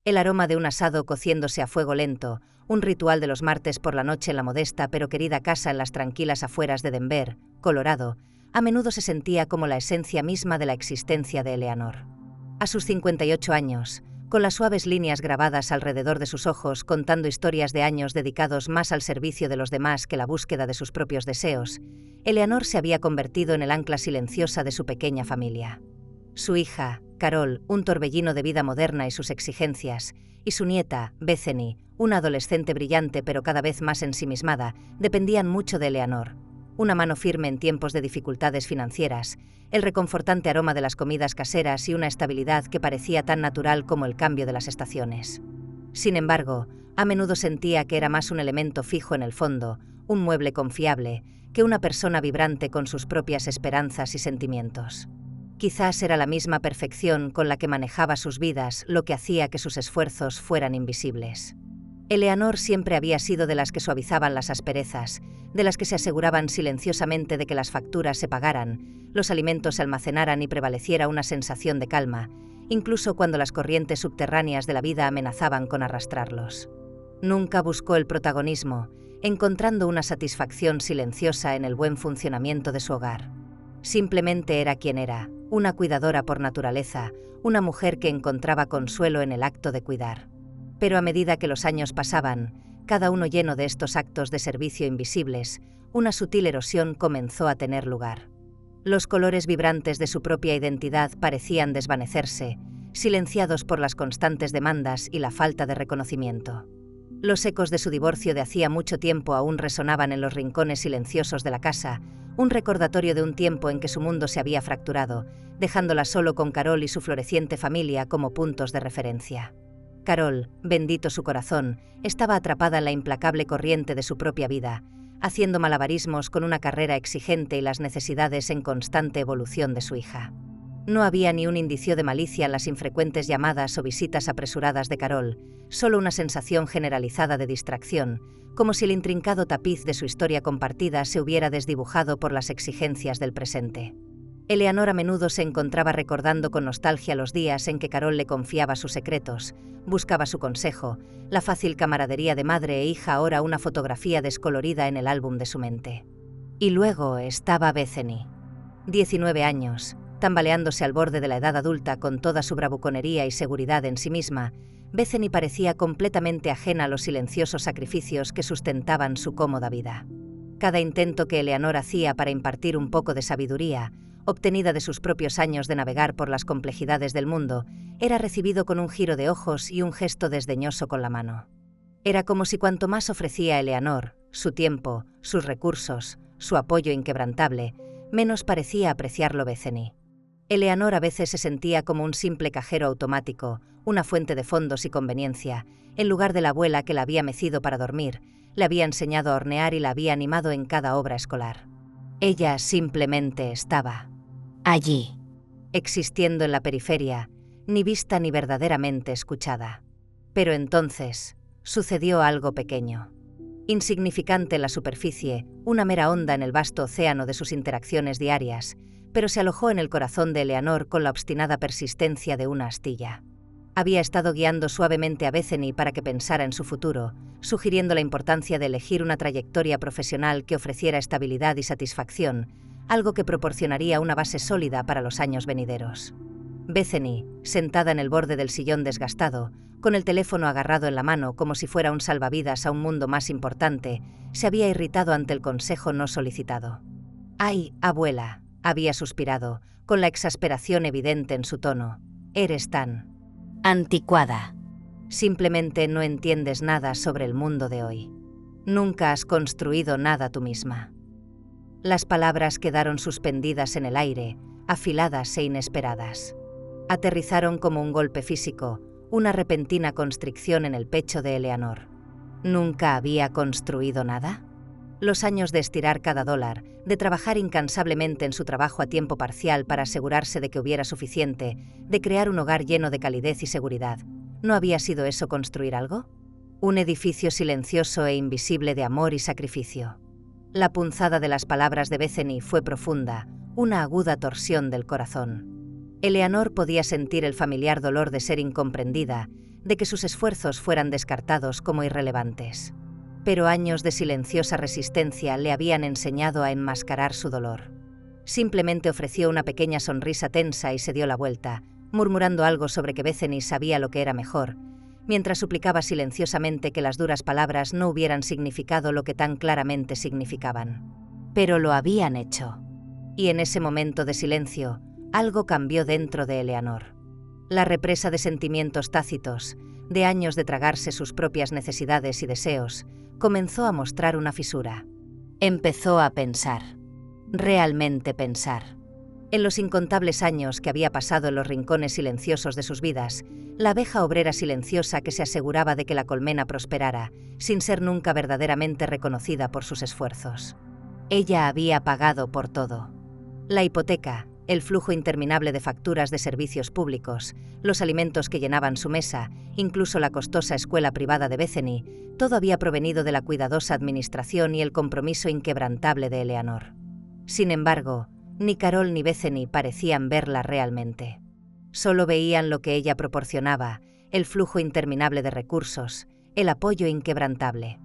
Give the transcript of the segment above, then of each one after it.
El aroma de un asado cociéndose a fuego lento, un ritual de los martes por la noche en la modesta pero querida casa en las tranquilas afueras de Denver, Colorado, a menudo se sentía como la esencia misma de la existencia de Eleanor. A sus 58 años, con las suaves líneas grabadas alrededor de sus ojos contando historias de años dedicados más al servicio de los demás que la búsqueda de sus propios deseos, Eleanor se había convertido en el ancla silenciosa de su pequeña familia. Su hija, Carol, un torbellino de vida moderna y sus exigencias, y su nieta, Bethany, una adolescente brillante pero cada vez más ensimismada, dependían mucho de Eleanor. Una mano firme en tiempos de dificultades financieras, el reconfortante aroma de las comidas caseras y una estabilidad que parecía tan natural como el cambio de las estaciones. Sin embargo, a menudo sentía que era más un elemento fijo en el fondo, un mueble confiable, que una persona vibrante con sus propias esperanzas y sentimientos. Quizás era la misma perfección con la que manejaba sus vidas lo que hacía que sus esfuerzos fueran invisibles. Eleanor siempre había sido de las que suavizaban las asperezas, de las que se aseguraban silenciosamente de que las facturas se pagaran, los alimentos se almacenaran y prevaleciera una sensación de calma, incluso cuando las corrientes subterráneas de la vida amenazaban con arrastrarlos. Nunca buscó el protagonismo, encontrando una satisfacción silenciosa en el buen funcionamiento de su hogar. Simplemente era quien era, una cuidadora por naturaleza, una mujer que encontraba consuelo en el acto de cuidar. Pero a medida que los años pasaban, cada uno lleno de estos actos de servicio invisibles, una sutil erosión comenzó a tener lugar. Los colores vibrantes de su propia identidad parecían desvanecerse, silenciados por las constantes demandas y la falta de reconocimiento. Los ecos de su divorcio de hacía mucho tiempo aún resonaban en los rincones silenciosos de la casa, un recordatorio de un tiempo en que su mundo se había fracturado, dejándola solo con Carol y su floreciente familia como puntos de referencia. Carol, bendito su corazón, estaba atrapada en la implacable corriente de su propia vida, haciendo malabarismos con una carrera exigente y las necesidades en constante evolución de su hija. No había ni un indicio de malicia en las infrecuentes llamadas o visitas apresuradas de Carol, solo una sensación generalizada de distracción, como si el intrincado tapiz de su historia compartida se hubiera desdibujado por las exigencias del presente. Eleanor a menudo se encontraba recordando con nostalgia los días en que Carol le confiaba sus secretos, buscaba su consejo, la fácil camaradería de madre e hija, ahora una fotografía descolorida en el álbum de su mente. Y luego estaba Bethany. 19 años, tambaleándose al borde de la edad adulta con toda su bravuconería y seguridad en sí misma, Bethany parecía completamente ajena a los silenciosos sacrificios que sustentaban su cómoda vida. Cada intento que Eleanor hacía para impartir un poco de sabiduría, obtenida de sus propios años de navegar por las complejidades del mundo, era recibido con un giro de ojos y un gesto desdeñoso con la mano. Era como si cuanto más ofrecía Eleanor, su tiempo, sus recursos, su apoyo inquebrantable, menos parecía apreciarlo Bethany. Eleanor a veces se sentía como un simple cajero automático, una fuente de fondos y conveniencia, en lugar de la abuela que la había mecido para dormir, le había enseñado a hornear y la había animado en cada obra escolar. Ella simplemente estaba allí, existiendo en la periferia, ni vista ni verdaderamente escuchada. Pero entonces, sucedió algo pequeño. Insignificante en la superficie, una mera onda en el vasto océano de sus interacciones diarias, pero se alojó en el corazón de Eleanor con la obstinada persistencia de una astilla. Había estado guiando suavemente a Bethany para que pensara en su futuro, sugiriendo la importancia de elegir una trayectoria profesional que ofreciera estabilidad y satisfacción, algo que proporcionaría una base sólida para los años venideros. Bethany, sentada en el borde del sillón desgastado, con el teléfono agarrado en la mano como si fuera un salvavidas a un mundo más importante, se había irritado ante el consejo no solicitado. «Ay, abuela», había suspirado, con la exasperación evidente en su tono. «Eres tan anticuada. Simplemente no entiendes nada sobre el mundo de hoy. Nunca has construido nada tú misma». Las palabras quedaron suspendidas en el aire, afiladas e inesperadas. Aterrizaron como un golpe físico, una repentina constricción en el pecho de Eleanor. ¿Nunca había construido nada? Los años de estirar cada dólar, de trabajar incansablemente en su trabajo a tiempo parcial para asegurarse de que hubiera suficiente, de crear un hogar lleno de calidez y seguridad, ¿no había sido eso construir algo? Un edificio silencioso e invisible de amor y sacrificio. La punzada de las palabras de Bethany fue profunda, una aguda torsión del corazón. Eleanor podía sentir el familiar dolor de ser incomprendida, de que sus esfuerzos fueran descartados como irrelevantes. Pero años de silenciosa resistencia le habían enseñado a enmascarar su dolor. Simplemente ofreció una pequeña sonrisa tensa y se dio la vuelta, murmurando algo sobre que Bethany sabía lo que era mejor, mientras suplicaba silenciosamente que las duras palabras no hubieran significado lo que tan claramente significaban. Pero lo habían hecho. Y en ese momento de silencio, algo cambió dentro de Eleanor. La represa de sentimientos tácitos, de años de tragarse sus propias necesidades y deseos, comenzó a mostrar una fisura. Empezó a pensar. Realmente pensar. En los incontables años que había pasado en los rincones silenciosos de sus vidas, la abeja obrera silenciosa que se aseguraba de que la colmena prosperara, sin ser nunca verdaderamente reconocida por sus esfuerzos. Ella había pagado por todo. La hipoteca, el flujo interminable de facturas de servicios públicos, los alimentos que llenaban su mesa, incluso la costosa escuela privada de Bethany, todo había provenido de la cuidadosa administración y el compromiso inquebrantable de Eleanor. Sin embargo, ni Carol ni Bethany parecían verla realmente. Solo veían lo que ella proporcionaba, el flujo interminable de recursos, el apoyo inquebrantable.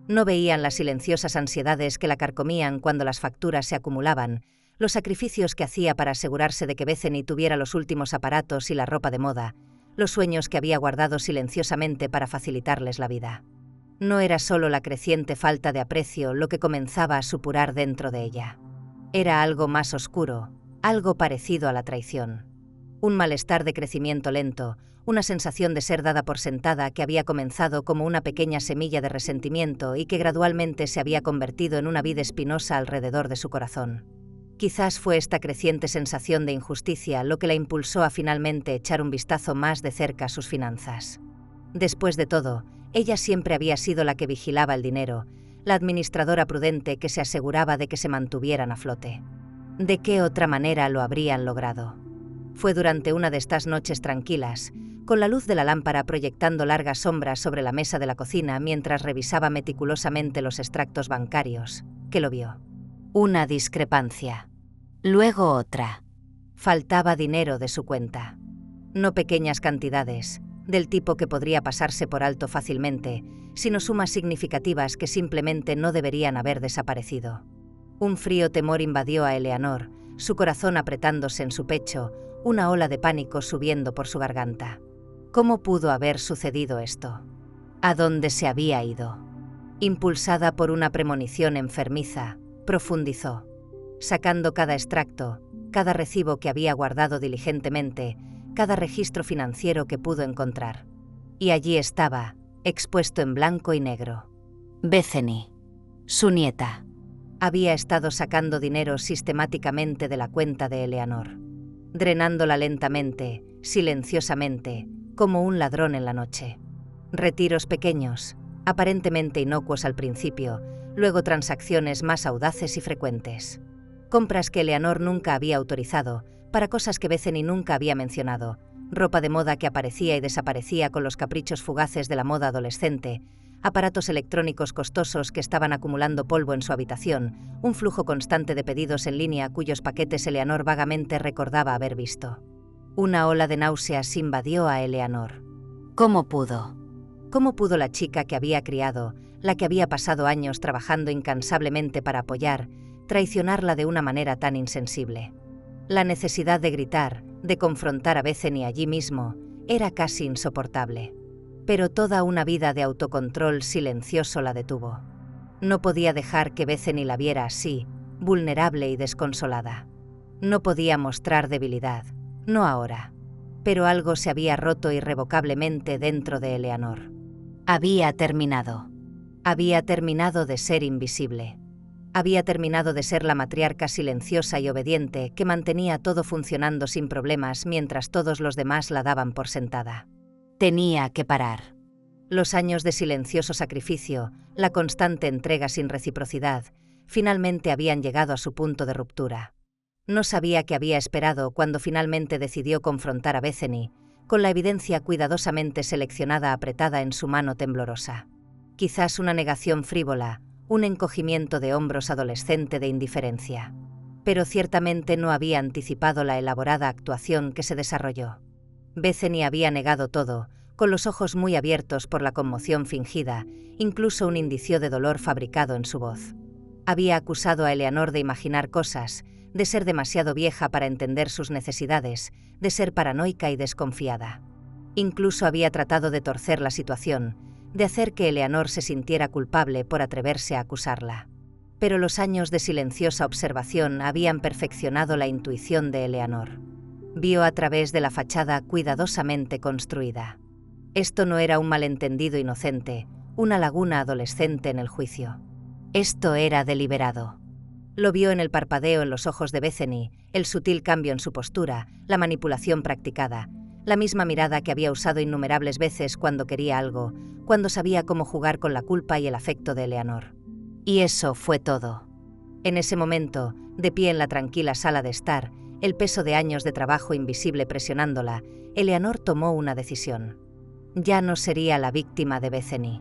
No veían las silenciosas ansiedades que la carcomían cuando las facturas se acumulaban, los sacrificios que hacía para asegurarse de que Bethany tuviera los últimos aparatos y la ropa de moda, los sueños que había guardado silenciosamente para facilitarles la vida. No era solo la creciente falta de aprecio lo que comenzaba a supurar dentro de ella. Era algo más oscuro, algo parecido a la traición. Un malestar de crecimiento lento, una sensación de ser dada por sentada que había comenzado como una pequeña semilla de resentimiento y que gradualmente se había convertido en una vid espinosa alrededor de su corazón. Quizás fue esta creciente sensación de injusticia lo que la impulsó a finalmente echar un vistazo más de cerca a sus finanzas. Después de todo, ella siempre había sido la que vigilaba el dinero, la administradora prudente que se aseguraba de que se mantuvieran a flote. ¿De qué otra manera lo habrían logrado? Fue durante una de estas noches tranquilas, con la luz de la lámpara proyectando largas sombras sobre la mesa de la cocina mientras revisaba meticulosamente los extractos bancarios, que lo vio. Una discrepancia. Luego otra. Faltaba dinero de su cuenta. No pequeñas cantidades, del tipo que podría pasarse por alto fácilmente, sino sumas significativas que simplemente no deberían haber desaparecido. Un frío temor invadió a Eleanor, su corazón apretándose en su pecho, una ola de pánico subiendo por su garganta. ¿Cómo pudo haber sucedido esto? ¿A dónde se había ido? Impulsada por una premonición enfermiza, profundizó. Sacando cada extracto, cada recibo que había guardado diligentemente, cada registro financiero que pudo encontrar. Y allí estaba, expuesto en blanco y negro. Bethany, su nieta, había estado sacando dinero sistemáticamente de la cuenta de Eleanor, drenándola lentamente, silenciosamente, como un ladrón en la noche. Retiros pequeños, aparentemente inocuos al principio, luego transacciones más audaces y frecuentes. Compras que Eleanor nunca había autorizado, para cosas que Bethany nunca había mencionado, ropa de moda que aparecía y desaparecía con los caprichos fugaces de la moda adolescente, aparatos electrónicos costosos que estaban acumulando polvo en su habitación, un flujo constante de pedidos en línea cuyos paquetes Eleanor vagamente recordaba haber visto. Una ola de náuseas invadió a Eleanor. ¿Cómo pudo? ¿Cómo pudo la chica que había criado, la que había pasado años trabajando incansablemente para apoyar, traicionarla de una manera tan insensible? La necesidad de gritar, de confrontar a Bethany allí mismo, era casi insoportable. Pero toda una vida de autocontrol silencioso la detuvo. No podía dejar que Bethany la viera así, vulnerable y desconsolada. No podía mostrar debilidad, no ahora. Pero algo se había roto irrevocablemente dentro de Eleanor. Había terminado. Había terminado de ser invisible. Había terminado de ser la matriarca silenciosa y obediente que mantenía todo funcionando sin problemas mientras todos los demás la daban por sentada. Tenía que parar. Los años de silencioso sacrificio, la constante entrega sin reciprocidad, finalmente habían llegado a su punto de ruptura. No sabía qué había esperado cuando finalmente decidió confrontar a Bethany, con la evidencia cuidadosamente seleccionada apretada en su mano temblorosa. Quizás una negación frívola, un encogimiento de hombros adolescente de indiferencia. Pero ciertamente no había anticipado la elaborada actuación que se desarrolló. Bethany había negado todo, con los ojos muy abiertos por la conmoción fingida, incluso un indicio de dolor fabricado en su voz. Había acusado a Eleanor de imaginar cosas, de ser demasiado vieja para entender sus necesidades, de ser paranoica y desconfiada. Incluso había tratado de torcer la situación, de hacer que Eleanor se sintiera culpable por atreverse a acusarla. Pero los años de silenciosa observación habían perfeccionado la intuición de Eleanor. Vio a través de la fachada cuidadosamente construida. Esto no era un malentendido inocente, una laguna adolescente en el juicio. Esto era deliberado. Lo vio en el parpadeo en los ojos de Bethany, el sutil cambio en su postura, la manipulación practicada, la misma mirada que había usado innumerables veces cuando quería algo, cuando sabía cómo jugar con la culpa y el afecto de Eleanor. Y eso fue todo. En ese momento, de pie en la tranquila sala de estar, el peso de años de trabajo invisible presionándola, Eleanor tomó una decisión. Ya no sería la víctima de Bethany.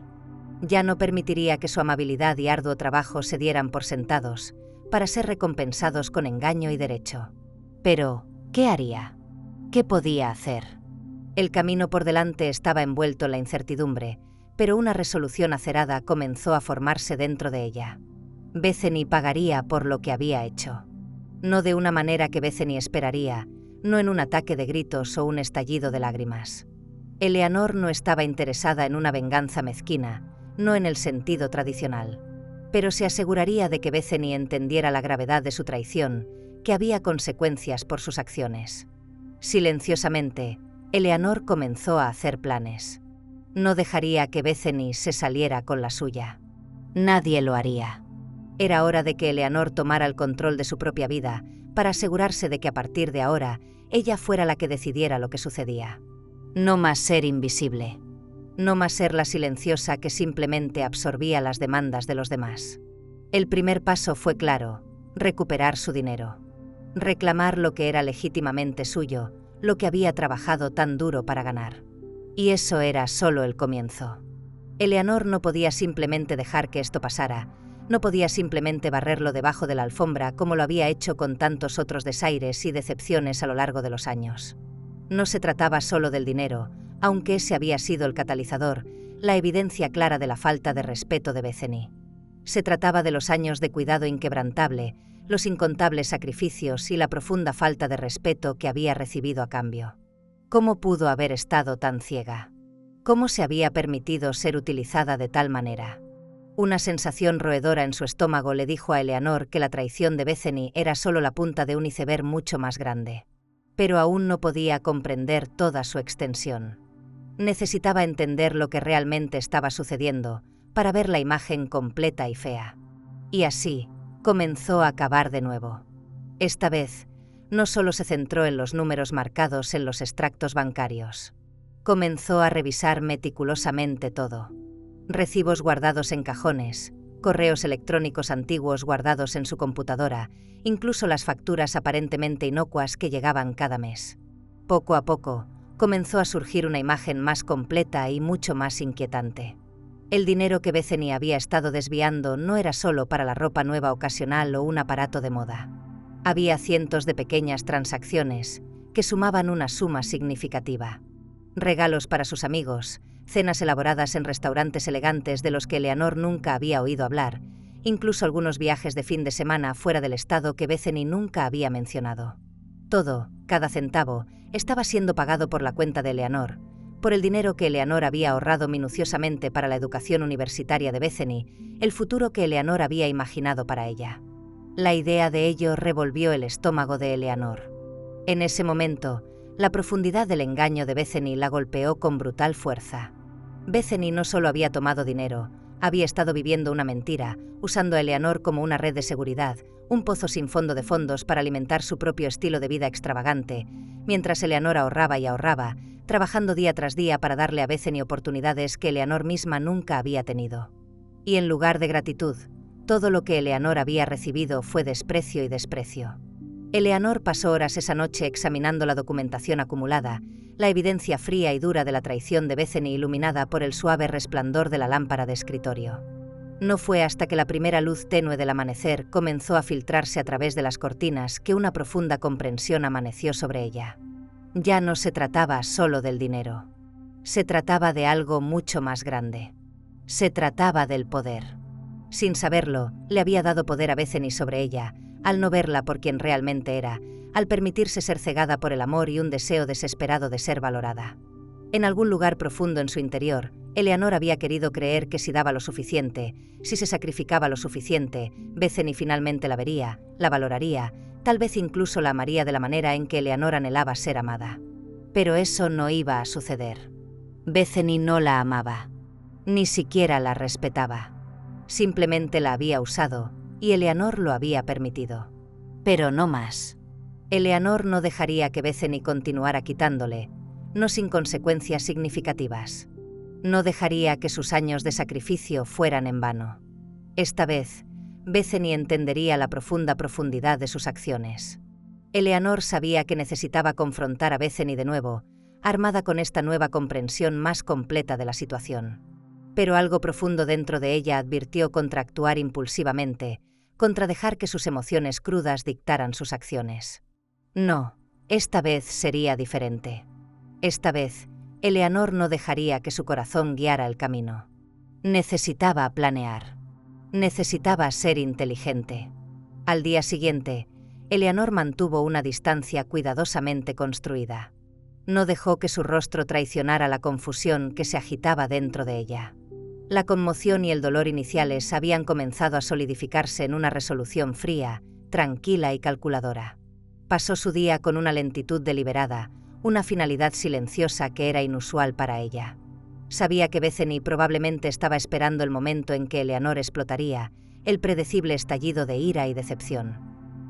Ya no permitiría que su amabilidad y arduo trabajo se dieran por sentados, para ser recompensados con engaño y derecho. Pero, ¿qué haría? ¿Qué podía hacer? El camino por delante estaba envuelto en la incertidumbre, pero una resolución acerada comenzó a formarse dentro de ella. Bethany pagaría por lo que había hecho. No de una manera que Bethany esperaría, no en un ataque de gritos o un estallido de lágrimas. Eleanor no estaba interesada en una venganza mezquina, no en el sentido tradicional. Pero se aseguraría de que Bethany entendiera la gravedad de su traición, que había consecuencias por sus acciones. Silenciosamente, Eleanor comenzó a hacer planes. No dejaría que Bethany se saliera con la suya. Nadie lo haría. Era hora de que Eleanor tomara el control de su propia vida, para asegurarse de que a partir de ahora, ella fuera la que decidiera lo que sucedía. No más ser invisible. No más ser la silenciosa que simplemente absorbía las demandas de los demás. El primer paso fue claro: recuperar su dinero. Reclamar lo que era legítimamente suyo, lo que había trabajado tan duro para ganar. Y eso era solo el comienzo. Eleanor no podía simplemente dejar que esto pasara, no podía simplemente barrerlo debajo de la alfombra como lo había hecho con tantos otros desaires y decepciones a lo largo de los años. No se trataba solo del dinero, aunque ese había sido el catalizador, la evidencia clara de la falta de respeto de Bethany. Se trataba de los años de cuidado inquebrantable, los incontables sacrificios y la profunda falta de respeto que había recibido a cambio. ¿Cómo pudo haber estado tan ciega? ¿Cómo se había permitido ser utilizada de tal manera? Una sensación roedora en su estómago le dijo a Eleanor que la traición de Bethany era solo la punta de un iceberg mucho más grande. Pero aún no podía comprender toda su extensión. Necesitaba entender lo que realmente estaba sucediendo para ver la imagen completa y fea. Y así, comenzó a cavar de nuevo. Esta vez, no solo se centró en los números marcados en los extractos bancarios. Comenzó a revisar meticulosamente todo. Recibos guardados en cajones, correos electrónicos antiguos guardados en su computadora, incluso las facturas aparentemente inocuas que llegaban cada mes. Poco a poco, comenzó a surgir una imagen más completa y mucho más inquietante. El dinero que Bethany había estado desviando no era solo para la ropa nueva ocasional o un aparato de moda. Había cientos de pequeñas transacciones que sumaban una suma significativa. Regalos para sus amigos, cenas elaboradas en restaurantes elegantes de los que Eleanor nunca había oído hablar, incluso algunos viajes de fin de semana fuera del estado que Bethany nunca había mencionado. Todo, cada centavo, estaba siendo pagado por la cuenta de Eleanor, por el dinero que Eleanor había ahorrado minuciosamente para la educación universitaria de Bethany, el futuro que Eleanor había imaginado para ella. La idea de ello revolvió el estómago de Eleanor. En ese momento, la profundidad del engaño de Bethany la golpeó con brutal fuerza. Bethany no solo había tomado dinero, había estado viviendo una mentira, usando a Eleanor como una red de seguridad, un pozo sin fondo de fondos para alimentar su propio estilo de vida extravagante, mientras Eleanor ahorraba y ahorraba, trabajando día tras día para darle a Bethany oportunidades que Eleanor misma nunca había tenido. Y en lugar de gratitud, todo lo que Eleanor había recibido fue desprecio y desprecio. Eleanor pasó horas esa noche examinando la documentación acumulada, la evidencia fría y dura de la traición de Bethany iluminada por el suave resplandor de la lámpara de escritorio. No fue hasta que la primera luz tenue del amanecer comenzó a filtrarse a través de las cortinas que una profunda comprensión amaneció sobre ella. Ya no se trataba solo del dinero. Se trataba de algo mucho más grande. Se trataba del poder. Sin saberlo, le había dado poder a Bethany sobre ella, al no verla por quien realmente era, al permitirse ser cegada por el amor y un deseo desesperado de ser valorada. En algún lugar profundo en su interior, Eleanor había querido creer que si daba lo suficiente, si se sacrificaba lo suficiente, Bethany finalmente la vería, la valoraría, tal vez incluso la amaría de la manera en que Eleanor anhelaba ser amada. Pero eso no iba a suceder. Bethany no la amaba. Ni siquiera la respetaba. Simplemente la había usado, y Eleanor lo había permitido. Pero no más. Eleanor no dejaría que Bethany continuara quitándole, no sin consecuencias significativas. No dejaría que sus años de sacrificio fueran en vano. Esta vez, Bethany entendería la profunda profundidad de sus acciones. Eleanor sabía que necesitaba confrontar a Bethany de nuevo, armada con esta nueva comprensión más completa de la situación. Pero algo profundo dentro de ella advirtió contra actuar impulsivamente, contra dejar que sus emociones crudas dictaran sus acciones. No, esta vez sería diferente. Esta vez, Eleanor no dejaría que su corazón guiara el camino. Necesitaba planear. Necesitaba ser inteligente. Al día siguiente, Eleanor mantuvo una distancia cuidadosamente construida. No dejó que su rostro traicionara la confusión que se agitaba dentro de ella. La conmoción y el dolor iniciales habían comenzado a solidificarse en una resolución fría, tranquila y calculadora. Pasó su día con una lentitud deliberada, una finalidad silenciosa que era inusual para ella. Sabía que Bethany probablemente estaba esperando el momento en que Eleanor explotaría, el predecible estallido de ira y decepción.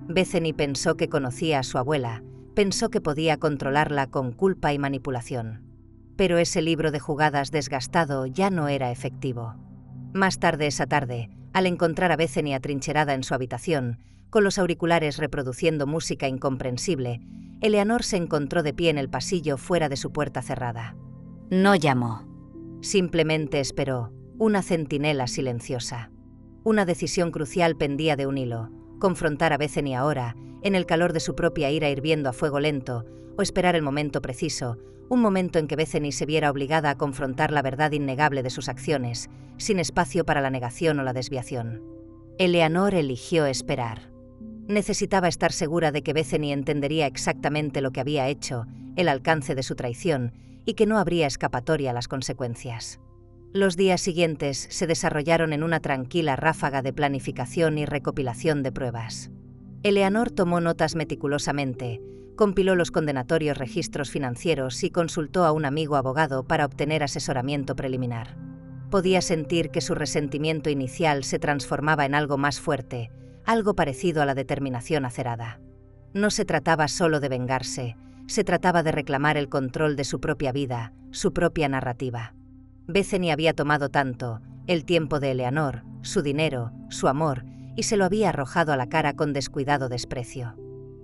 Bethany pensó que conocía a su abuela, pensó que podía controlarla con culpa y manipulación. Pero ese libro de jugadas desgastado ya no era efectivo. Más tarde esa tarde, al encontrar a Bethany atrincherada en su habitación, con los auriculares reproduciendo música incomprensible, Eleanor se encontró de pie en el pasillo fuera de su puerta cerrada. No llamó. Simplemente esperó, una centinela silenciosa. Una decisión crucial pendía de un hilo: confrontar a Bethany ahora, en el calor de su propia ira hirviendo a fuego lento, o esperar el momento preciso, un momento en que Bethany se viera obligada a confrontar la verdad innegable de sus acciones, sin espacio para la negación o la desviación. Eleanor eligió esperar. Necesitaba estar segura de que Bethany entendería exactamente lo que había hecho, el alcance de su traición, y que no habría escapatoria a las consecuencias. Los días siguientes se desarrollaron en una tranquila ráfaga de planificación y recopilación de pruebas. Eleanor tomó notas meticulosamente, compiló los condenatorios registros financieros y consultó a un amigo abogado para obtener asesoramiento preliminar. Podía sentir que su resentimiento inicial se transformaba en algo más fuerte, algo parecido a la determinación acerada. No se trataba solo de vengarse, se trataba de reclamar el control de su propia vida, su propia narrativa. Bethany había tomado tanto, el tiempo de Eleanor, su dinero, su amor, y se lo había arrojado a la cara con descuidado desprecio.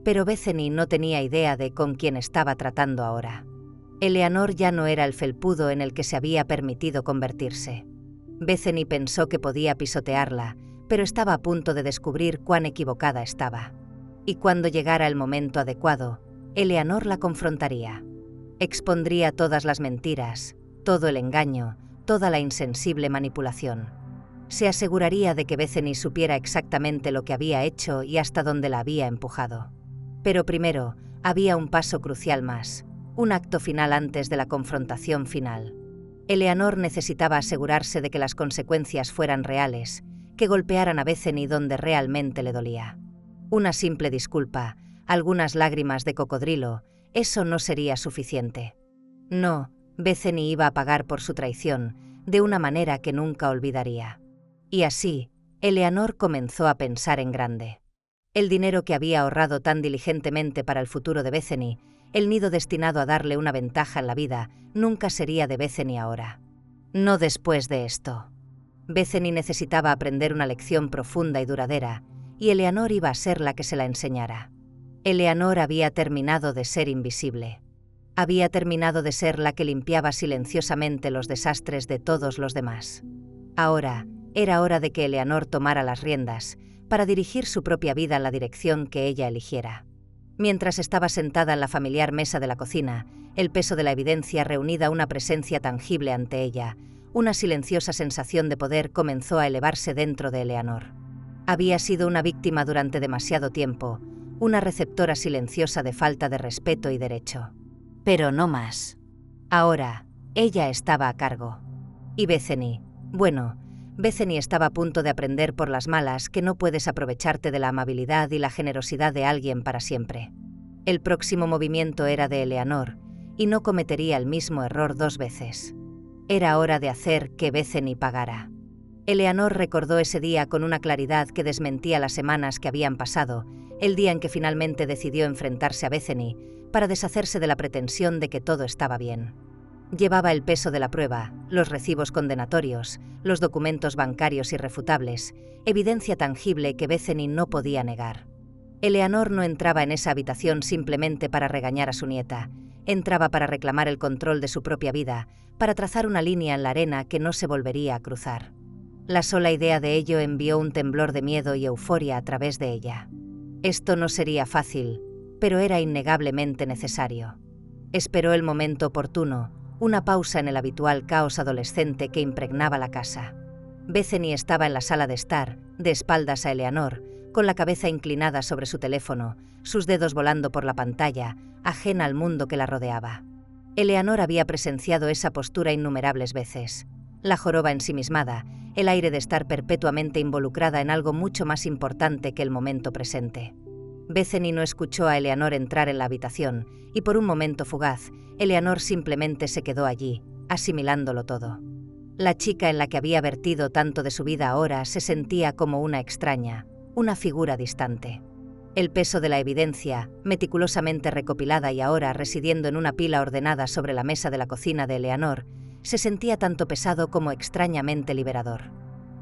Pero Bethany no tenía idea de con quién estaba tratando ahora. Eleanor ya no era el felpudo en el que se había permitido convertirse. Bethany pensó que podía pisotearla, pero estaba a punto de descubrir cuán equivocada estaba. Y cuando llegara el momento adecuado, Eleanor la confrontaría. Expondría todas las mentiras, todo el engaño, toda la insensible manipulación. Se aseguraría de que Bethany supiera exactamente lo que había hecho y hasta dónde la había empujado. Pero primero, había un paso crucial más, un acto final antes de la confrontación final. Eleanor necesitaba asegurarse de que las consecuencias fueran reales, que golpearan a Bethany donde realmente le dolía. Una simple disculpa, algunas lágrimas de cocodrilo, eso no sería suficiente. No, Bethany iba a pagar por su traición, de una manera que nunca olvidaría. Y así, Eleanor comenzó a pensar en grande. El dinero que había ahorrado tan diligentemente para el futuro de Bethany, el nido destinado a darle una ventaja en la vida, nunca sería de Bethany ahora. No después de esto. Bethany necesitaba aprender una lección profunda y duradera, y Eleanor iba a ser la que se la enseñara. Eleanor había terminado de ser invisible. Había terminado de ser la que limpiaba silenciosamente los desastres de todos los demás. Ahora, era hora de que Eleanor tomara las riendas, para dirigir su propia vida en la dirección que ella eligiera. Mientras estaba sentada en la familiar mesa de la cocina, el peso de la evidencia reunida una presencia tangible ante ella, una silenciosa sensación de poder comenzó a elevarse dentro de Eleanor. Había sido una víctima durante demasiado tiempo, una receptora silenciosa de falta de respeto y derecho. Pero no más. Ahora, ella estaba a cargo. Y Bethany, bueno, Bethany estaba a punto de aprender por las malas que no puedes aprovecharte de la amabilidad y la generosidad de alguien para siempre. El próximo movimiento era de Eleanor, y no cometería el mismo error 2 veces. Era hora de hacer que Bethany pagara. Eleanor recordó ese día con una claridad que desmentía las semanas que habían pasado, el día en que finalmente decidió enfrentarse a Bethany para deshacerse de la pretensión de que todo estaba bien. Llevaba el peso de la prueba, los recibos condenatorios, los documentos bancarios irrefutables, evidencia tangible que Bethany no podía negar. Eleanor no entraba en esa habitación simplemente para regañar a su nieta, entraba para reclamar el control de su propia vida, para trazar una línea en la arena que no se volvería a cruzar. La sola idea de ello envió un temblor de miedo y euforia a través de ella. Esto no sería fácil, pero era innegablemente necesario. Esperó el momento oportuno, una pausa en el habitual caos adolescente que impregnaba la casa. Bethany estaba en la sala de estar, de espaldas a Eleanor, con la cabeza inclinada sobre su teléfono, sus dedos volando por la pantalla, ajena al mundo que la rodeaba. Eleanor había presenciado esa postura innumerables veces. La joroba ensimismada, el aire de estar perpetuamente involucrada en algo mucho más importante que el momento presente. Bethany no escuchó a Eleanor entrar en la habitación, y por un momento fugaz, Eleanor simplemente se quedó allí, asimilándolo todo. La chica en la que había vertido tanto de su vida ahora se sentía como una extraña, una figura distante. El peso de la evidencia, meticulosamente recopilada y ahora residiendo en una pila ordenada sobre la mesa de la cocina de Eleanor, se sentía tanto pesado como extrañamente liberador.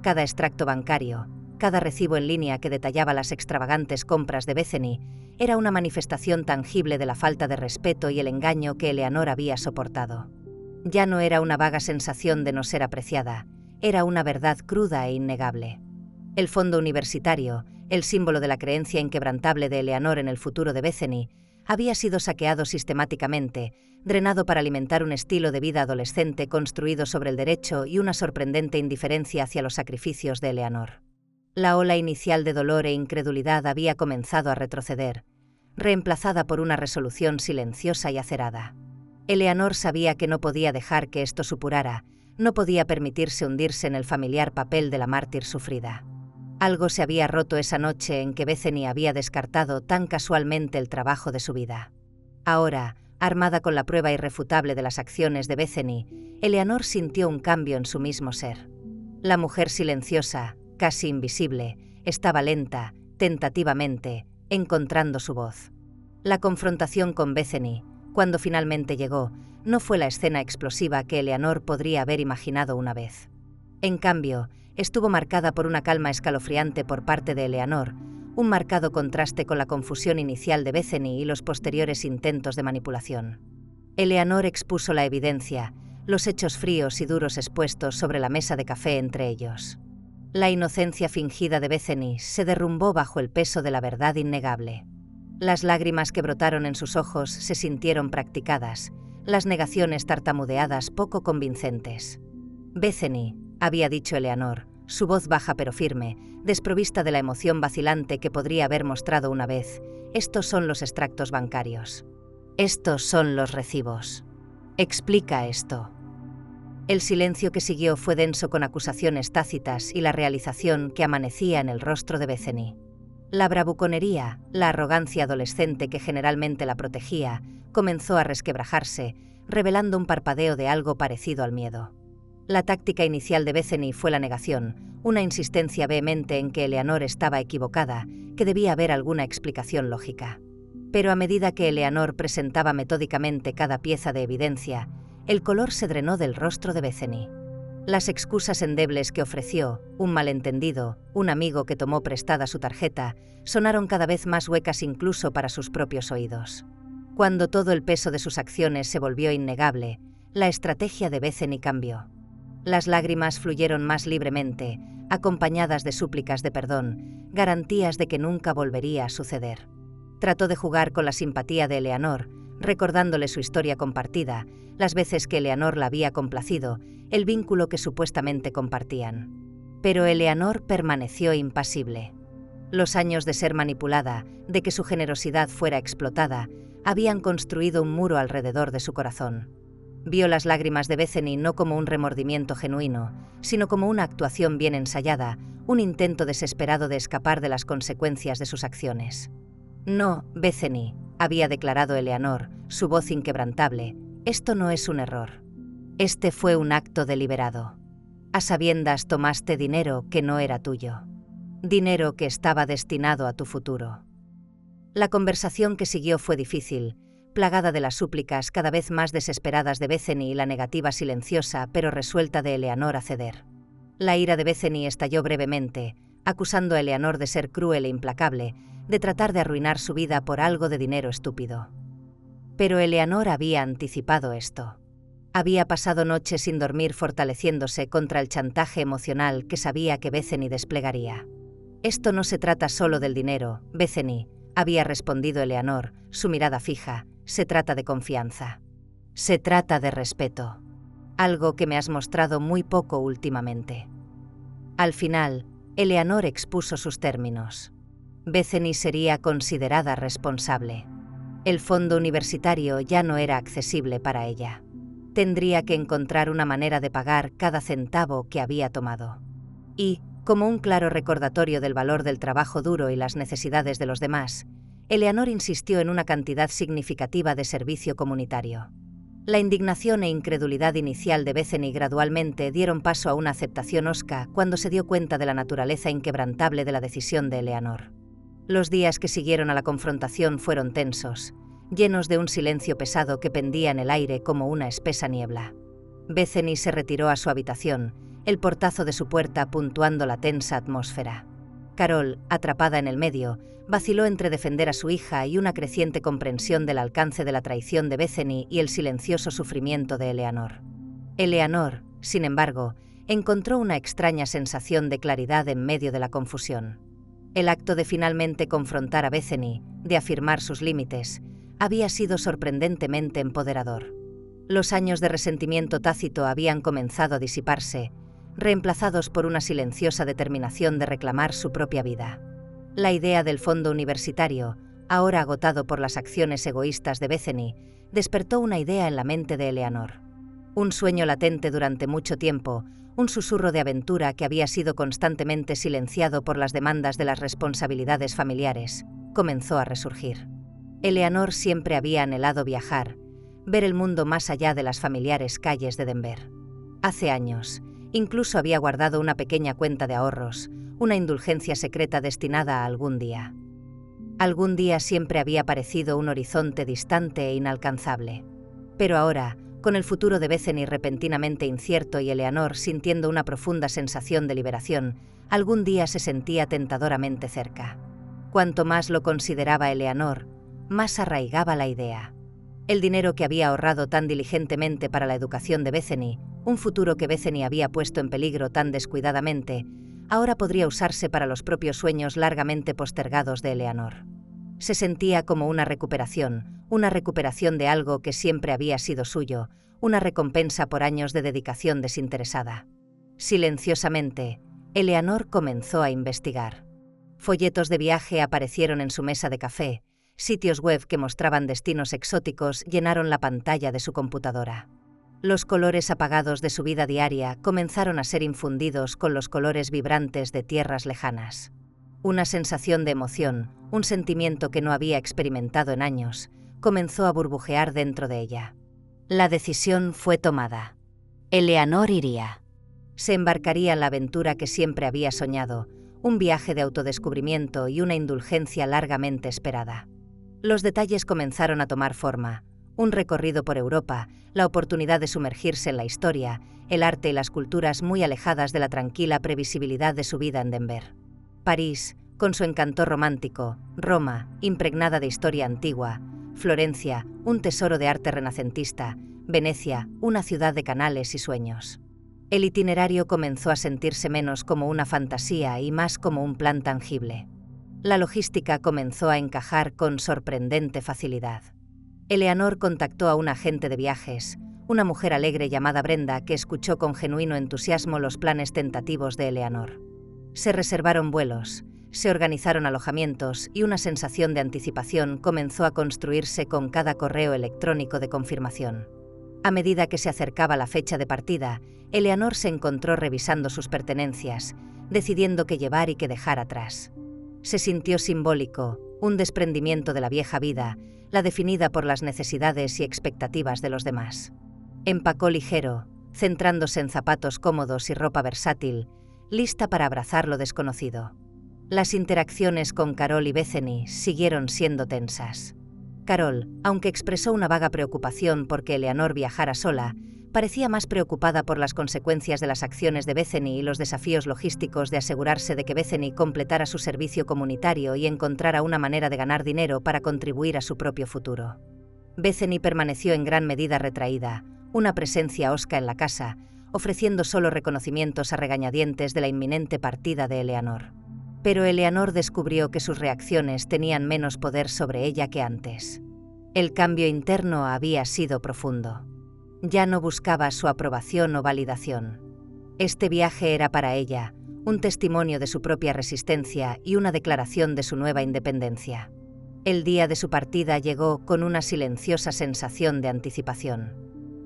Cada extracto bancario, cada recibo en línea que detallaba las extravagantes compras de Bethany, era una manifestación tangible de la falta de respeto y el engaño que Eleanor había soportado. Ya no era una vaga sensación de no ser apreciada, era una verdad cruda e innegable. El fondo universitario, el símbolo de la creencia inquebrantable de Eleanor en el futuro de Bethany, había sido saqueado sistemáticamente, drenado para alimentar un estilo de vida adolescente construido sobre el derecho y una sorprendente indiferencia hacia los sacrificios de Eleanor. La ola inicial de dolor e incredulidad había comenzado a retroceder, reemplazada por una resolución silenciosa y acerada. Eleanor sabía que no podía dejar que esto supurara, no podía permitirse hundirse en el familiar papel de la mártir sufrida. Algo se había roto esa noche en que Bethany había descartado tan casualmente el trabajo de su vida. Ahora, armada con la prueba irrefutable de las acciones de Bethany, Eleanor sintió un cambio en su mismo ser. La mujer silenciosa, casi invisible, estaba lenta, tentativamente, encontrando su voz. La confrontación con Bethany, cuando finalmente llegó, no fue la escena explosiva que Eleanor podría haber imaginado una vez. En cambio, estuvo marcada por una calma escalofriante por parte de Eleanor, un marcado contraste con la confusión inicial de Bethany y los posteriores intentos de manipulación. Eleanor expuso la evidencia, los hechos fríos y duros expuestos sobre la mesa de café entre ellos. La inocencia fingida de Bethany se derrumbó bajo el peso de la verdad innegable. Las lágrimas que brotaron en sus ojos se sintieron practicadas, las negaciones tartamudeadas poco convincentes. Bethany, había dicho Eleanor, su voz baja pero firme, desprovista de la emoción vacilante que podría haber mostrado una vez, estos son los extractos bancarios. Estos son los recibos. Explica esto. El silencio que siguió fue denso con acusaciones tácitas y la realización que amanecía en el rostro de Bethany. La bravuconería, la arrogancia adolescente que generalmente la protegía, comenzó a resquebrajarse, revelando un parpadeo de algo parecido al miedo. La táctica inicial de Bethany fue la negación, una insistencia vehemente en que Eleanor estaba equivocada, que debía haber alguna explicación lógica. Pero a medida que Eleanor presentaba metódicamente cada pieza de evidencia, el color se drenó del rostro de Bethany. Las excusas endebles que ofreció, un malentendido, un amigo que tomó prestada su tarjeta, sonaron cada vez más huecas incluso para sus propios oídos. Cuando todo el peso de sus acciones se volvió innegable, la estrategia de Bethany cambió. Las lágrimas fluyeron más libremente, acompañadas de súplicas de perdón, garantías de que nunca volvería a suceder. Trató de jugar con la simpatía de Eleanor, recordándole su historia compartida, las veces que Eleanor la había complacido, el vínculo que supuestamente compartían. Pero Eleanor permaneció impasible. Los años de ser manipulada, de que su generosidad fuera explotada, habían construido un muro alrededor de su corazón. Vio las lágrimas de Bethany no como un remordimiento genuino, sino como una actuación bien ensayada, un intento desesperado de escapar de las consecuencias de sus acciones. «No, Bethany», había declarado Eleanor, su voz inquebrantable, «esto no es un error. Este fue un acto deliberado. A sabiendas tomaste dinero que no era tuyo. Dinero que estaba destinado a tu futuro». La conversación que siguió fue difícil, plagada de las súplicas cada vez más desesperadas de Bethany y la negativa silenciosa pero resuelta de Eleanor a ceder. La ira de Bethany estalló brevemente, acusando a Eleanor de ser cruel e implacable, de tratar de arruinar su vida por algo de dinero estúpido. Pero Eleanor había anticipado esto. Había pasado noches sin dormir fortaleciéndose contra el chantaje emocional que sabía que Bethany desplegaría. «Esto no se trata solo del dinero, Bethany», había respondido Eleanor, su mirada fija, «se trata de confianza. Se trata de respeto. Algo que me has mostrado muy poco últimamente». Al final, Eleanor expuso sus términos. Bethany sería considerada responsable. El fondo universitario ya no era accesible para ella. Tendría que encontrar una manera de pagar cada centavo que había tomado. Y, como un claro recordatorio del valor del trabajo duro y las necesidades de los demás, Eleanor insistió en una cantidad significativa de servicio comunitario. La indignación e incredulidad inicial de Bethany gradualmente dieron paso a una aceptación hosca cuando se dio cuenta de la naturaleza inquebrantable de la decisión de Eleanor. Los días que siguieron a la confrontación fueron tensos, llenos de un silencio pesado que pendía en el aire como una espesa niebla. Bethany se retiró a su habitación, el portazo de su puerta puntuando la tensa atmósfera. Carol, atrapada en el medio, vaciló entre defender a su hija y una creciente comprensión del alcance de la traición de Bethany y el silencioso sufrimiento de Eleanor. Eleanor, sin embargo, encontró una extraña sensación de claridad en medio de la confusión. El acto de finalmente confrontar a Bethany, de afirmar sus límites, había sido sorprendentemente empoderador. Los años de resentimiento tácito habían comenzado a disiparse, reemplazados por una silenciosa determinación de reclamar su propia vida. La idea del fondo universitario, ahora agotado por las acciones egoístas de Bethany, despertó una idea en la mente de Eleanor. Un sueño latente durante mucho tiempo, un susurro de aventura que había sido constantemente silenciado por las demandas de las responsabilidades familiares, comenzó a resurgir. Eleanor siempre había anhelado viajar, ver el mundo más allá de las familiares calles de Denver. Hace años, incluso había guardado una pequeña cuenta de ahorros, una indulgencia secreta destinada a algún día. Algún día siempre había parecido un horizonte distante e inalcanzable. Pero ahora, con el futuro de Bethany repentinamente incierto y Eleanor sintiendo una profunda sensación de liberación, algún día se sentía tentadoramente cerca. Cuanto más lo consideraba Eleanor, más arraigaba la idea. El dinero que había ahorrado tan diligentemente para la educación de Bethany, un futuro que Bethany había puesto en peligro tan descuidadamente, ahora podría usarse para los propios sueños largamente postergados de Eleanor. Se sentía como una recuperación de algo que siempre había sido suyo, una recompensa por años de dedicación desinteresada. Silenciosamente, Eleanor comenzó a investigar. Folletos de viaje aparecieron en su mesa de café, sitios web que mostraban destinos exóticos llenaron la pantalla de su computadora. Los colores apagados de su vida diaria comenzaron a ser infundidos con los colores vibrantes de tierras lejanas. Una sensación de emoción, un sentimiento que no había experimentado en años, comenzó a burbujear dentro de ella. La decisión fue tomada. Eleanor iría. Se embarcaría en la aventura que siempre había soñado, un viaje de autodescubrimiento y una indulgencia largamente esperada. Los detalles comenzaron a tomar forma. Un recorrido por Europa, la oportunidad de sumergirse en la historia, el arte y las culturas muy alejadas de la tranquila previsibilidad de su vida en Denver. París, con su encanto romántico, Roma, impregnada de historia antigua, Florencia, un tesoro de arte renacentista, Venecia, una ciudad de canales y sueños. El itinerario comenzó a sentirse menos como una fantasía y más como un plan tangible. La logística comenzó a encajar con sorprendente facilidad. Eleanor contactó a un agente de viajes, una mujer alegre llamada Brenda, que escuchó con genuino entusiasmo los planes tentativos de Eleanor. Se reservaron vuelos, se organizaron alojamientos y una sensación de anticipación comenzó a construirse con cada correo electrónico de confirmación. A medida que se acercaba la fecha de partida, Eleanor se encontró revisando sus pertenencias, decidiendo qué llevar y qué dejar atrás. Se sintió simbólico, un desprendimiento de la vieja vida, la definida por las necesidades y expectativas de los demás. Empacó ligero, centrándose en zapatos cómodos y ropa versátil, lista para abrazar lo desconocido. Las interacciones con Carol y Bethany siguieron siendo tensas. Carol, aunque expresó una vaga preocupación porque Eleanor viajara sola, parecía más preocupada por las consecuencias de las acciones de Bethany y los desafíos logísticos de asegurarse de que Bethany completara su servicio comunitario y encontrara una manera de ganar dinero para contribuir a su propio futuro. Bethany permaneció en gran medida retraída, una presencia hosca en la casa, ofreciendo solo reconocimientos a regañadientes de la inminente partida de Eleanor. Pero Eleanor descubrió que sus reacciones tenían menos poder sobre ella que antes. El cambio interno había sido profundo. Ya no buscaba su aprobación o validación. Este viaje era para ella, un testimonio de su propia resistencia y una declaración de su nueva independencia. El día de su partida llegó con una silenciosa sensación de anticipación.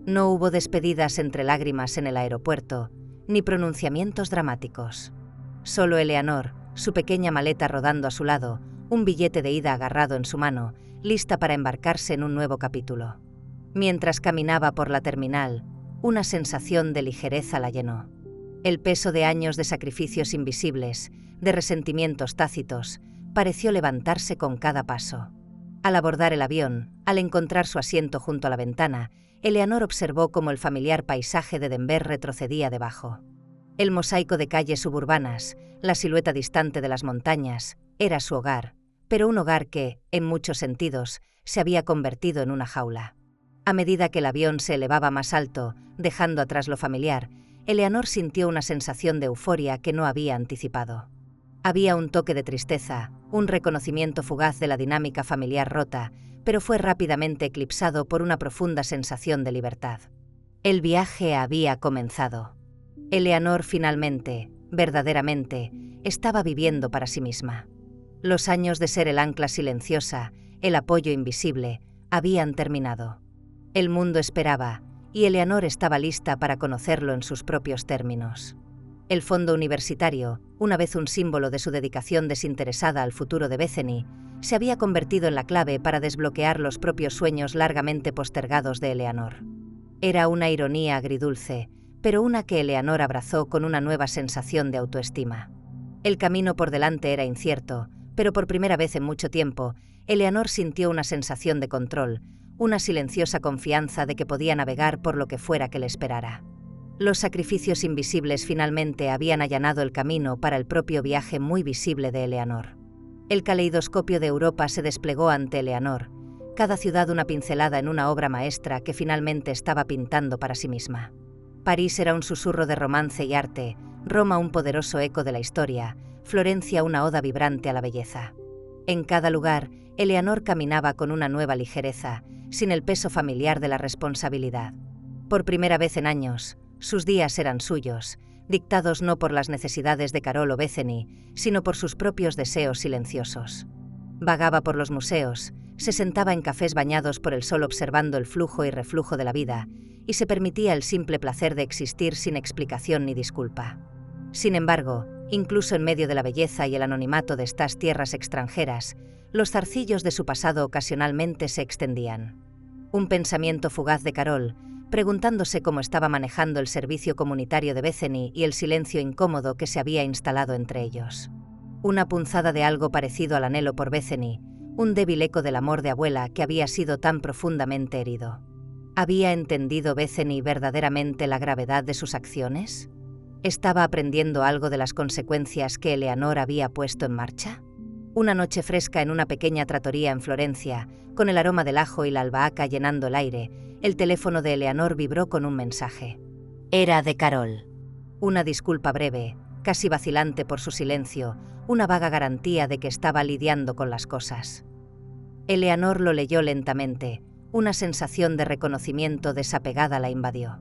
No hubo despedidas entre lágrimas en el aeropuerto, ni pronunciamientos dramáticos. Solo Eleanor, su pequeña maleta rodando a su lado, un billete de ida agarrado en su mano, lista para embarcarse en un nuevo capítulo. Mientras caminaba por la terminal, una sensación de ligereza la llenó. El peso de años de sacrificios invisibles, de resentimientos tácitos, pareció levantarse con cada paso. Al abordar el avión, al encontrar su asiento junto a la ventana, Eleanor observó cómo el familiar paisaje de Denver retrocedía debajo. El mosaico de calles suburbanas, la silueta distante de las montañas, era su hogar, pero un hogar que, en muchos sentidos, se había convertido en una jaula. A medida que el avión se elevaba más alto, dejando atrás lo familiar, Eleanor sintió una sensación de euforia que no había anticipado. Había un toque de tristeza, un reconocimiento fugaz de la dinámica familiar rota, pero fue rápidamente eclipsado por una profunda sensación de libertad. El viaje había comenzado. Eleanor finalmente, verdaderamente, estaba viviendo para sí misma. Los años de ser el ancla silenciosa, el apoyo invisible, habían terminado. El mundo esperaba, y Eleanor estaba lista para conocerlo en sus propios términos. El fondo universitario, una vez un símbolo de su dedicación desinteresada al futuro de Bethany, se había convertido en la clave para desbloquear los propios sueños largamente postergados de Eleanor. Era una ironía agridulce, pero una que Eleanor abrazó con una nueva sensación de autoestima. El camino por delante era incierto, pero por primera vez en mucho tiempo, Eleanor sintió una sensación de control, una silenciosa confianza de que podía navegar por lo que fuera que le esperara. Los sacrificios invisibles finalmente habían allanado el camino para el propio viaje muy visible de Eleanor. El caleidoscopio de Europa se desplegó ante Eleanor, cada ciudad una pincelada en una obra maestra que finalmente estaba pintando para sí misma. París era un susurro de romance y arte, Roma un poderoso eco de la historia, Florencia una oda vibrante a la belleza. En cada lugar, Eleanor caminaba con una nueva ligereza, sin el peso familiar de la responsabilidad. Por primera vez en años, sus días eran suyos, dictados no por las necesidades de Carol o Bethany, sino por sus propios deseos silenciosos. Vagaba por los museos, se sentaba en cafés bañados por el sol observando el flujo y reflujo de la vida, y se permitía el simple placer de existir sin explicación ni disculpa. Sin embargo, incluso en medio de la belleza y el anonimato de estas tierras extranjeras, los zarcillos de su pasado ocasionalmente se extendían. Un pensamiento fugaz de Carol, preguntándose cómo estaba manejando el servicio comunitario de Bethany y el silencio incómodo que se había instalado entre ellos. Una punzada de algo parecido al anhelo por Bethany, un débil eco del amor de abuela que había sido tan profundamente herido. ¿Había entendido Bethany verdaderamente la gravedad de sus acciones? ¿Estaba aprendiendo algo de las consecuencias que Eleanor había puesto en marcha? Una noche fresca en una pequeña trattoria en Florencia, con el aroma del ajo y la albahaca llenando el aire, el teléfono de Eleanor vibró con un mensaje. Era de Carol. Una disculpa breve, casi vacilante por su silencio, una vaga garantía de que estaba lidiando con las cosas. Eleanor lo leyó lentamente, una sensación de reconocimiento desapegada la invadió.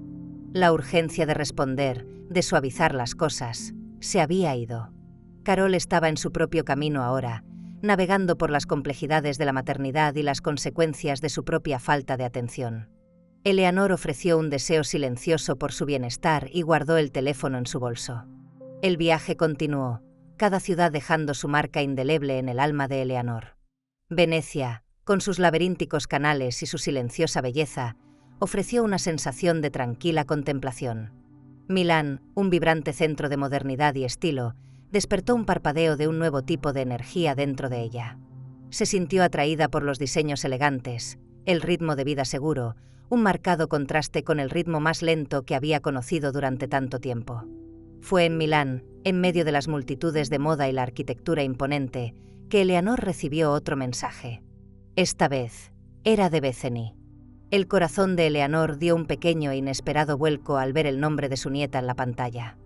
La urgencia de responder, de suavizar las cosas, se había ido. Carol estaba en su propio camino ahora, navegando por las complejidades de la maternidad y las consecuencias de su propia falta de atención. Eleanor ofreció un deseo silencioso por su bienestar y guardó el teléfono en su bolso. El viaje continuó, cada ciudad dejando su marca indeleble en el alma de Eleanor. Venecia, con sus laberínticos canales y su silenciosa belleza, ofreció una sensación de tranquila contemplación. Milán, un vibrante centro de modernidad y estilo, despertó un parpadeo de un nuevo tipo de energía dentro de ella. Se sintió atraída por los diseños elegantes, el ritmo de vida seguro, un marcado contraste con el ritmo más lento que había conocido durante tanto tiempo. Fue en Milán, en medio de las multitudes de moda y la arquitectura imponente, que Eleanor recibió otro mensaje. Esta vez, era de Bethany. El corazón de Eleanor dio un pequeño e inesperado vuelco al ver el nombre de su nieta en la pantalla.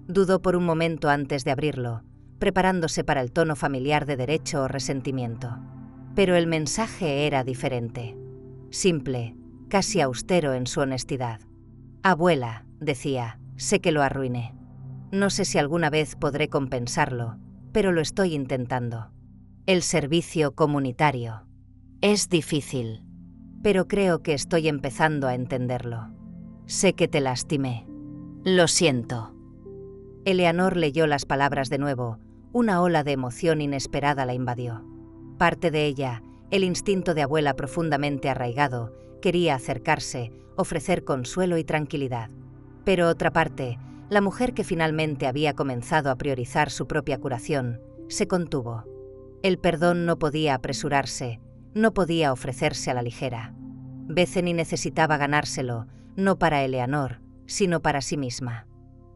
Dudó por un momento antes de abrirlo, preparándose para el tono familiar de derecho o resentimiento. Pero el mensaje era diferente. Simple, casi austero en su honestidad. «Abuela», decía, «sé que lo arruiné. No sé si alguna vez podré compensarlo, pero lo estoy intentando. El servicio comunitario. Es difícil, pero creo que estoy empezando a entenderlo. Sé que te lastimé. Lo siento». Eleanor leyó las palabras de nuevo. Una ola de emoción inesperada la invadió. Parte de ella, el instinto de abuela profundamente arraigado, quería acercarse, ofrecer consuelo y tranquilidad. Pero otra parte, la mujer que finalmente había comenzado a priorizar su propia curación, se contuvo. El perdón no podía apresurarse, no podía ofrecerse a la ligera. Bethany necesitaba ganárselo, no para Eleanor, sino para sí misma.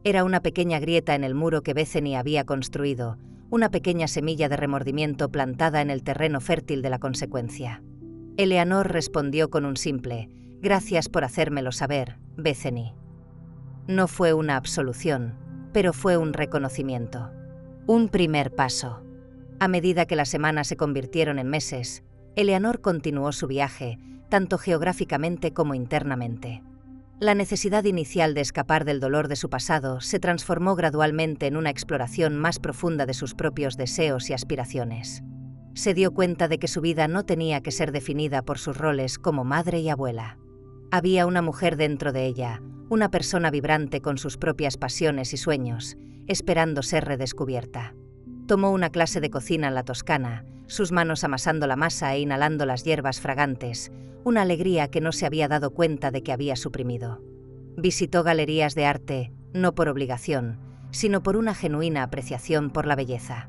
Era una pequeña grieta en el muro que Bethany había construido, una pequeña semilla de remordimiento plantada en el terreno fértil de la consecuencia. Eleanor respondió con un simple, «Gracias por hacérmelo saber, Bethany». No fue una absolución, pero fue un reconocimiento. Un primer paso. A medida que las semanas se convirtieron en meses, Eleanor continuó su viaje, tanto geográficamente como internamente. La necesidad inicial de escapar del dolor de su pasado se transformó gradualmente en una exploración más profunda de sus propios deseos y aspiraciones. Se dio cuenta de que su vida no tenía que ser definida por sus roles como madre y abuela. Había una mujer dentro de ella, una persona vibrante con sus propias pasiones y sueños, esperando ser redescubierta. Tomó una clase de cocina en la Toscana, sus manos amasando la masa e inhalando las hierbas fragantes, una alegría que no se había dado cuenta de que había suprimido. Visitó galerías de arte, no por obligación, sino por una genuina apreciación por la belleza.